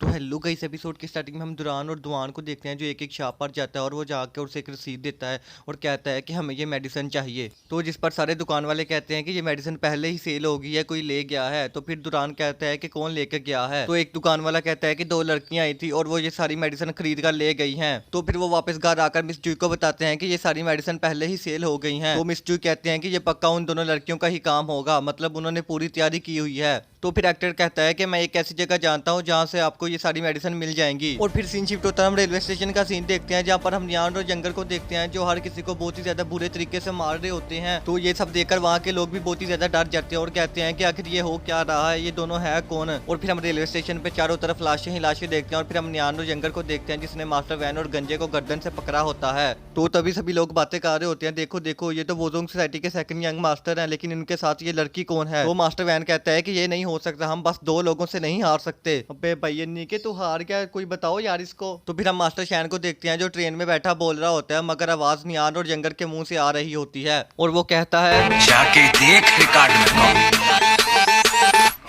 तो hello guys, episode की starting में हम दुरान और दुआन को देखते हैं जो एक एक शॉप पर जाता है और वो जाकर उसे एक रसीद देता है और कहता है कि हमें ये मेडिसिन चाहिए। तो जिस पर सारे दुकान वाले कहते हैं कि ये मेडिसिन पहले ही सेल हो गई है, कोई ले गया है। तो फिर दुरान कहता है कि कौन लेकर गया है। तो एक दुकान वाला कहता है कि दो लड़कियां आई थी और वो ये सारी मेडिसिन खरीद कर ले गई हैं। तो फिर वो वापस घर आकर मिस जूई को बताते हैं कि ये सारी मेडिसिन पहले ही सेल हो गई हैं। तो मिस जूई कहते हैं कि ये पक्का उन दोनों लड़कियों का ही काम होगा, मतलब उन्होंने पूरी तैयारी की हुई है। तो फिर एक्टर कहता है कि मैं एक ऐसी जगह जानता हूँ जहाँ से आपको ये सारी मेडिसिन मिल जाएंगी। और फिर सीन शिफ्ट होता है, हम रेलवे स्टेशन का सीन देखते हैं जहाँ पर हम नियान और जंगल को देखते हैं जो हर किसी को बहुत ही ज्यादा बुरे तरीके से मार रहे होते हैं। तो ये सब देखकर वहाँ के लोग भी बहुत ही ज्यादा डर जाते हैं और कहते हैं कि आखिर ये हो क्या रहा है, ये दोनों है कौन। और फिर हम रेलवे स्टेशन पे चारों तरफ लाशें ही लाशें देखते हैं और फिर हम नियान और जंगल को देखते हैं जिसने मास्टर वैन और गंजे को गर्दन से पकड़ा होता है। तो तभी सभी लोग बातें कर रहे होते हैं, देखो देखो ये तो वोजोंग सोसाइटी के सेकंड यंग मास्टर हैं, लेकिन इनके साथ ये लड़की कौन है। तो मास्टर वैन कहता है कि ये नहीं हो सकता, हम बस दो लोगों से नहीं हार सकते। अबे भैया नीके तू हार गया, कोई बताओ यार इसको। तो फिर हम मास्टर शैन को देखते हैं जो ट्रेन में बैठा बोल रहा होता है, मगर आवाज नियान और जंगल के मुंह से आ रही होती है और वो कहता है जाके देख रिकॉर्ड में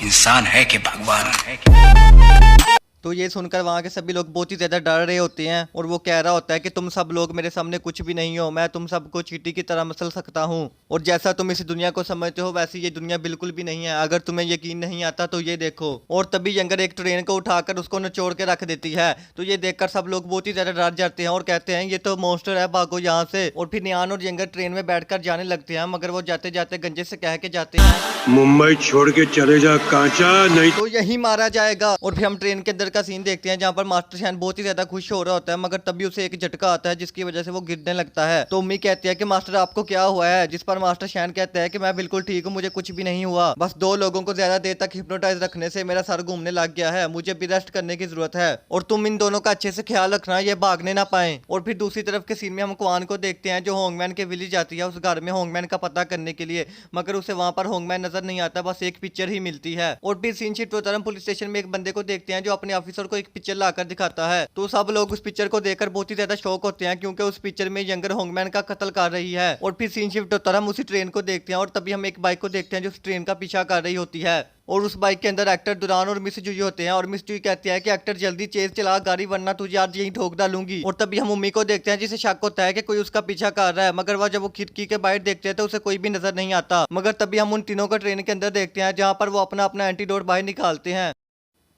इंसान है कि भगवान है। तो ये सुनकर वहाँ के सभी लोग बहुत ही ज्यादा डर रहे होते हैं और वो कह रहा होता है कि तुम सब लोग मेरे सामने कुछ भी नहीं हो, मैं तुम सबको चींटी की तरह मसल सकता हूँ और जैसा तुम इस दुनिया को समझते हो वैसी ये दुनिया बिल्कुल भी नहीं है। अगर तुम्हें यकीन नहीं आता तो ये देखो। और तभी जंगल एक ट्रेन को उठाकर उसको निचोड़ के रख देती है। तो ये देखकर सब लोग बहुत ही ज्यादा डर जाते हैं और कहते हैं ये तो मॉन्स्टर है, भागो यहाँ से। और फिर नियान और जंगल ट्रेन में बैठकर जाने लगते हैं, मगर वो जाते जाते गंजे से कह के जाते हैं मुंबई छोड़ के चले जा कांचा, नहीं तो यही मारा जाएगा। और फिर हम ट्रेन के अंदर का सीन देखते हैं जहाँ पर मास्टर शैन बहुत ही ज्यादा खुश हो रहा होता है, मगर तभी उसे एक झटका आता है जिसकी वजह से वो गिरने लगता है। तो उम्मी कहती है कि मास्टर आपको क्या हुआ है, जिस पर मास्टर शैन कहता है कि मैं बिल्कुल ठीक हूँ, मुझे कुछ भी नहीं हुआ, बस दो लोगों को ज्यादा देर तक हिप्नोटाइज रखने से मेरा सर घूमने लग गया है, मुझे भी रेस्ट करने की जरूरत है और तुम इन दोनों का अच्छे से ख्याल रखना, ये भागने ना पाए। और फिर दूसरी तरफ के सीन में हम क्वान को देखते हैं जो होंगमैन के विलेज जाती है उस घर में होंगमैन का पता करने के लिए, मगर उसे वहां पर होंगमैन नजर नहीं आता, बस एक पिक्चर ही मिलती है। और फिर सीन शिफ्ट होता है, हम पुलिस स्टेशन में एक बंदे को देखते हैं जो अपने ऑफिसर को एक पिक्चर लाकर दिखाता है। तो सब लोग उस पिक्चर को देखकर बहुत ही ज्यादा शौक होते हैं क्योंकि उस पिक्चर में यंगर होंगमैन का कत्ल कर रही है। और फिर सीन शिफ्ट होता है, हम उसी ट्रेन को देखते हैं और तभी हम एक बाइक को देखते हैं जो उस ट्रेन का पीछा कर रही होती है और उस बाइक के अंदर एक्टर दुरान और मिस जुई होते हैं और मिस जुई कहती है कि एक्टर जल्दी चेज चला गाड़ी वरना तुझे आज यहीं ठोक डालूंगी। और तभी हम उम्मी को देखते हैं जिसे शक होता है कि कोई उसका पीछा कर रहा है, मगर वह जब वो खिड़की के बाहर देखते हैं तो उसे कोई भी नजर नहीं आता। मगर तभी हम उन तीनों को ट्रेन के अंदर देखते हैं जहाँ पर वो अपना अपना एंटीडोट बाहर निकालते हैं।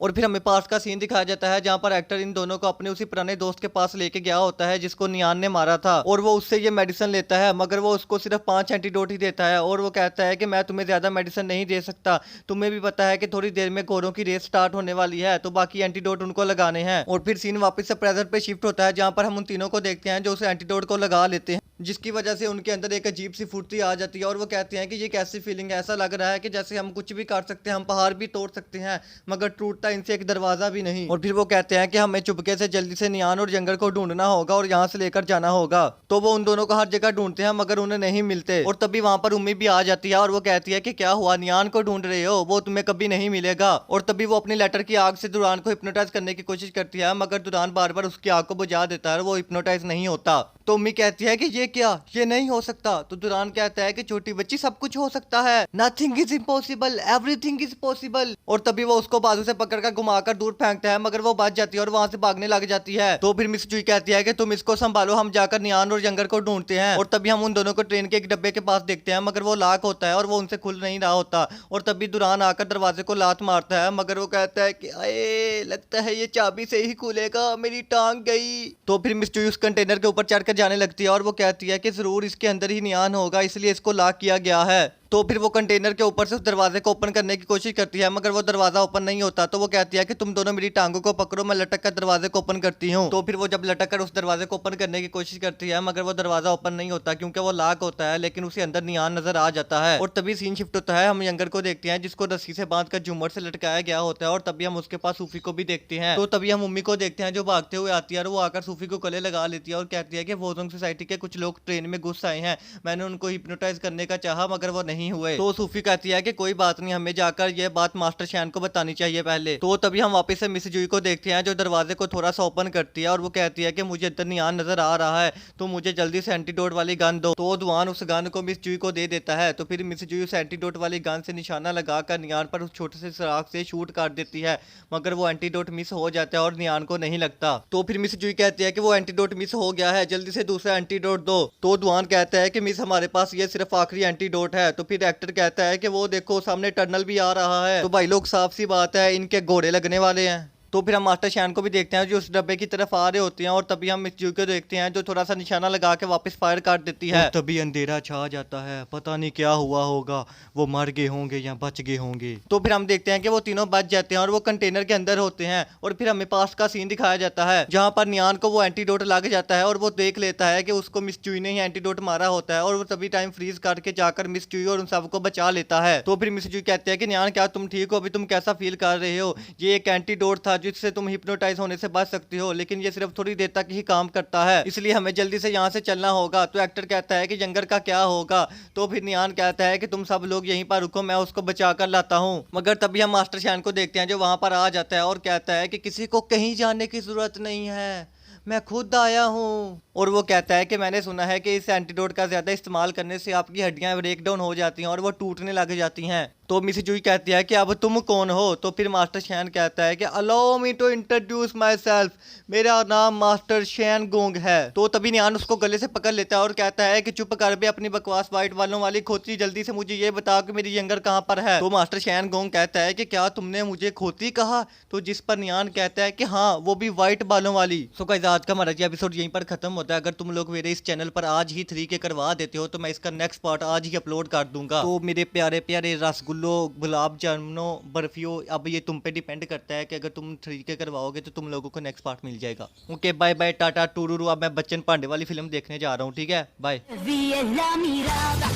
और फिर हमें पास का सीन दिखाया जाता है जहाँ पर एक्टर इन दोनों को अपने उसी पुराने दोस्त के पास लेके गया होता है जिसको नियान ने मारा था और वो उससे ये मेडिसिन लेता है, मगर वो उसको सिर्फ 5 एंटीडोट ही देता है और वो कहता है कि मैं तुम्हें ज्यादा मेडिसिन नहीं दे सकता, तुम्हें भी पता है कि थोड़ी देर में घोड़ों की रेस स्टार्ट होने वाली है, तो बाकी एंटीडोट उनको लगाने हैं। और फिर सीन वापस से प्रेजेंट पे शिफ्ट होता है जहाँ पर हम उन तीनों को देखते हैं जो उस एंटीडोट को लगा लेते हैं, जिसकी वजह से उनके अंदर एक अजीब सी फुर्ती आ जाती है और वो कहते हैं कि ये कैसी फीलिंग है, ऐसा लग रहा है कि जैसे हम कुछ भी कर सकते हैं, हम पहाड़ भी तोड़ सकते हैं, मगर टूटता इनसे एक दरवाजा भी नहीं। और फिर वो कहते हैं कि हमें चुपके से जल्दी से नियान और जंगल को ढूंढना होगा और यहाँ से लेकर जाना होगा। तो वो उन दोनों को हर जगह ढूंढते हैं मगर उन्हें नहीं मिलते। और तभी वहां पर उम्मी भी आ जाती है और वो कहती है कि क्या हुआ, नियान को ढूंढ रहे हो, वो तुम्हें कभी नहीं मिलेगा। और तभी वो अपनी लेटर की आग से दुरान को हिप्नोटाइज करने की कोशिश करती है, मगर दुरान बार बार उसकी आग को बुझा देता है, वो हिप्नोटाइज नहीं होता। तो उम्मी कहती है कि ये क्या, ये नहीं हो सकता। तो दुरान कहता है कि छोटी बच्ची सब कुछ हो सकता है, nothing is impossible, everything is possible. और तभी वो उसको बाजू से पकड़कर घुमाकर दूर फेंकता है, मगर वो बच जाती है और वहां से भागने लग जाती है। तो फिर मिस जुई कहती है कि तुम इसको संभालो, हम जाकर नियान और जंगल को ढूंढते हैं। और तभी हम उन दोनों को ट्रेन के एक डब्बे के पास देखते हैं, मगर वो लॉक होता है और वो उनसे खुल नहीं रहा होता। और तभी दुरान आकर दरवाजे को लात मारता है, मगर वो कहता है कि अरे लगता है ये चाबी से ही खुलेगा, मेरी टांग गई। तो फिर मिस जुई उस कंटेनर के ऊपर चढ़कर जाने लगती है और वो कहती है कि जरूर इसके अंदर ही नियान होगा, इसलिए इसको लॉक किया गया है। तो फिर वो कंटेनर के ऊपर से उस दरवाजे को ओपन करने की कोशिश करती है, मगर वो दरवाजा ओपन नहीं होता। तो वो कहती है कि तुम दोनों मेरी टांगों को पकड़ो, मैं लटक कर दरवाजे को ओपन करती हूँ। तो फिर वो जब लटक कर उस दरवाजे को ओपन करने की कोशिश करती है, मगर वो दरवाजा ओपन नहीं होता क्योंकि वो लॉक होता है, लेकिन उसे अंदर नियान नजर आ जाता है। और तभी सीन शिफ्ट होता है, हम यंगर को देखते हैं जिसको रस्सी से बांधकर झूमर से लटकाया गया होता है और तभी हम उसके पास सूफी को भी देखते हैं। तो तभी हम मम्मी को देखते हैं जो भागते हुए आती है और वो आकर सूफी को गले लगा लेती है और कहती है कि वोजोंग सोसाइटी के कुछ लोग ट्रेन में घुस आए हैं, मैंने उनको हिप्नोटाइज करने का चाहा मगर वो नहीं नहीं हुए। तो सूफी कहती है कि कोई बात नहीं, हमें जाकर ये बात मास्टर शैन को बतानी चाहिए पहले। तो तभी हम वापस से मिस जुई को देखते हैं जो दरवाजे को थोड़ा सा ओपन करती है और वो कहती है कि मुझे इधर नियान नजर आ रहा है, तो मुझे जल्दी से एंटीडोट वाली गन दो। तो दुआन उस गन को मिस जुई को दे देता है। तो फिर मिस जुई उस एंटीडोट वाली गन से निशाना लगाकर नियान पर उस छोटे से सुराख से शूट कर देती है, मगर वो एंटीडोट मिस हो जाता है और नियान को नहीं लगता। तो फिर मिस जुई कहती है कि वो एंटीडोट मिस हो गया है, जल्दी से दूसरा एंटीडोट दो। तो दुआन कहता है कि मिस हमारे पास ये सिर्फ आखिरी एंटीडोट है। तो फिर एक्टर कहता है कि वो देखो सामने टनल भी आ रहा है। तो भाई लोग साफ सी बात है, इनके घोड़े लगने वाले हैं। तो फिर हम मास्टर शैन को भी देखते हैं जो उस डब्बे की तरफ आ रहे होते हैं और तभी हम मिस जुई को देखते हैं जो थोड़ा सा निशाना लगा के वापस फायर कर देती है। तभी अंधेरा छा जाता है, पता नहीं क्या हुआ होगा, वो मर गए होंगे या बच गए होंगे। तो फिर हम देखते हैं कि वो तीनों बच जाते हैं और वो कंटेनर के अंदर होते हैं और फिर हमें पास्ट का सीन दिखाया जाता है जहाँ पर नियान को वो एंटीडोट लग जाता है और वो देख लेता है कि उसको मिस जुई ने ही एंटीडोट मारा होता है और वो तभी टाइम फ्रीज करके जाकर मिस जुई और उन सबको बचा लेता है। तो फिर मिस जुई कहते हैं कि नियान क्या तुम ठीक हो, अभी तुम कैसा फील कर रहे हो? ये एक एंटीडोट था जिससे तुम हिप्नोटाइज होने से बच सकती हो, लेकिन ये सिर्फ थोड़ी देर तक ही काम करता है, इसलिए हमें जल्दी से यहाँ से चलना होगा। तो एक्टर कहता है कि जंगल का क्या होगा? तो फिर नियान कहता है कि तुम सब लोग यहीं पर रुको, मैं उसको बचा कर लाता हूँ। मगर तभी हम मास्टर शैन को देखते हैं जो वहां पर आ जाता है और कहता है कि किसी को कहीं जाने की जरूरत नहीं है, मैं खुद आया हूँ। और वो कहता है कि मैंने सुना है कि इस एंटीडोट का ज्यादा इस्तेमाल करने से आपकी हड्डियां ब्रेक डाउन हो जाती हैं और वो टूटने लग जाती हैं। तो मिस जुई कहती है कि अब तुम कौन हो? तो फिर मास्टर शैन कहता है कि allow me to introduce myself, मेरा नाम मास्टर शैन गोंग है। तो तभी नियान उसको गले से पकड़ लेता है और कहता है कि चुप कर बे अपनी बकवास वाइट वालों वाली खोती, जल्दी से मुझे ये बता कि मेरी यंगर कहाँ पर है। तो मास्टर शैन गोंग कहता है कि क्या तुमने मुझे खोती कहा? तो जिस पर नियान कहता है कि हाँ, वो भी वाइट बालों वाली। सो गाइस, आज का हमारा एपिसोड यहीं पर खत्म होता है। अगर तुम लोग मेरे इस चैनल पर आज ही 3K करवा देते हो तो मैं इसका नेक्स्ट पार्ट आज ही अपलोड कर दूंगा। तो मेरे प्यारे प्यारे रसगुल्लो, गुलाब जामुनों, बर्फियों, अब ये तुम पे डिपेंड करता है कि अगर तुम 3K करवाओगे तो तुम लोगों को नेक्स्ट पार्ट मिल जाएगा। ओके, बाय बाय, टाटा टूरूरू। अब मैं बच्चन पांडे वाली फिल्म देखने जा रहा हूँ, ठीक है, bye. Desvíes la mirada,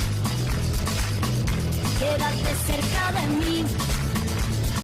quédate cerca de mí.